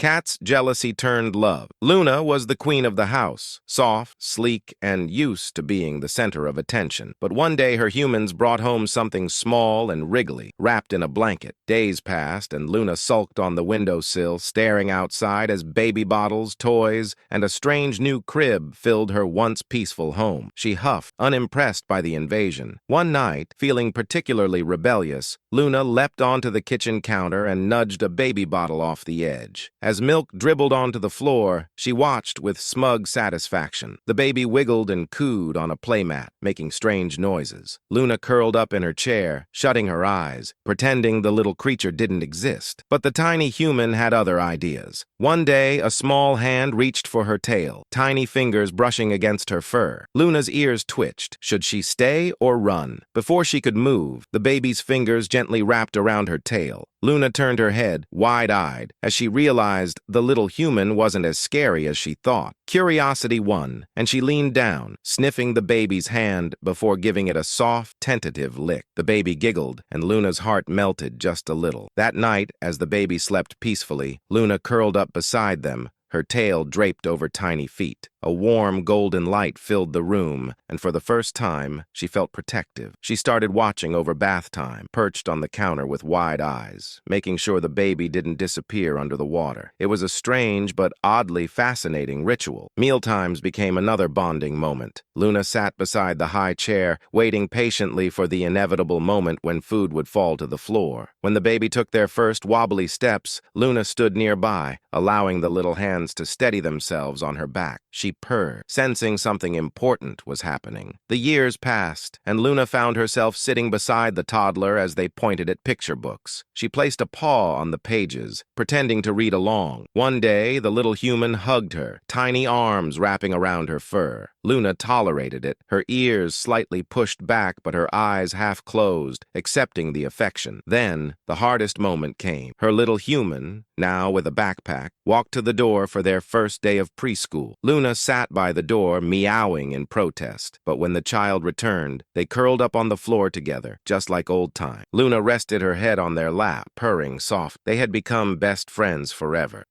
Cats' jealousy turned love. Luna was the queen of the house, soft, sleek, and used to being the center of attention. But one day her humans brought home something small and wriggly, wrapped in a blanket. Days passed, and Luna sulked on the windowsill, staring outside as baby bottles, toys, and a strange new crib filled her once peaceful home. She huffed, unimpressed by the invasion. One night, feeling particularly rebellious, Luna leapt onto the kitchen counter and nudged a baby bottle off the edge. As milk dribbled onto the floor, she watched with smug satisfaction. The baby wiggled and cooed on a playmat, making strange noises. Luna curled up in her chair, shutting her eyes, pretending the little creature didn't exist. But the tiny human had other ideas. One day, a small hand reached for her tail, tiny fingers brushing against her fur. Luna's ears twitched. Should she stay or run? Before she could move, the baby's fingers gently wrapped around her tail. Luna turned her head, wide-eyed, as she realized the little human wasn't as scary as she thought. Curiosity won, and she leaned down, sniffing the baby's hand before giving it a soft, tentative lick. The baby giggled, and Luna's heart melted just a little. That night, as the baby slept peacefully, Luna curled up beside them, her tail draped over tiny feet. A warm, golden light filled the room, and for the first time, she felt protective. She started watching over bath time, perched on the counter with wide eyes, making sure the baby didn't disappear under the water. It was a strange but oddly fascinating ritual. Mealtimes became another bonding moment. Luna sat beside the high chair, waiting patiently for the inevitable moment when food would fall to the floor. When the baby took their first wobbly steps, Luna stood nearby, allowing the little hands to steady themselves on her back. She purred, sensing something important was happening. The years passed, and Luna found herself sitting beside the toddler as they pointed at picture books. She placed a paw on the pages, pretending to read along. One day, the little human hugged her, tiny arms wrapping around her fur. Luna tolerated it, her ears slightly pushed back but her eyes half closed, accepting the affection. Then, the hardest moment came. Her little human, now with a backpack, walked to the door for their first day of preschool. Luna sat by the door, meowing in protest. But when the child returned, they curled up on the floor together, just like old times. Luna rested her head on their lap, purring soft. They had become best friends forever.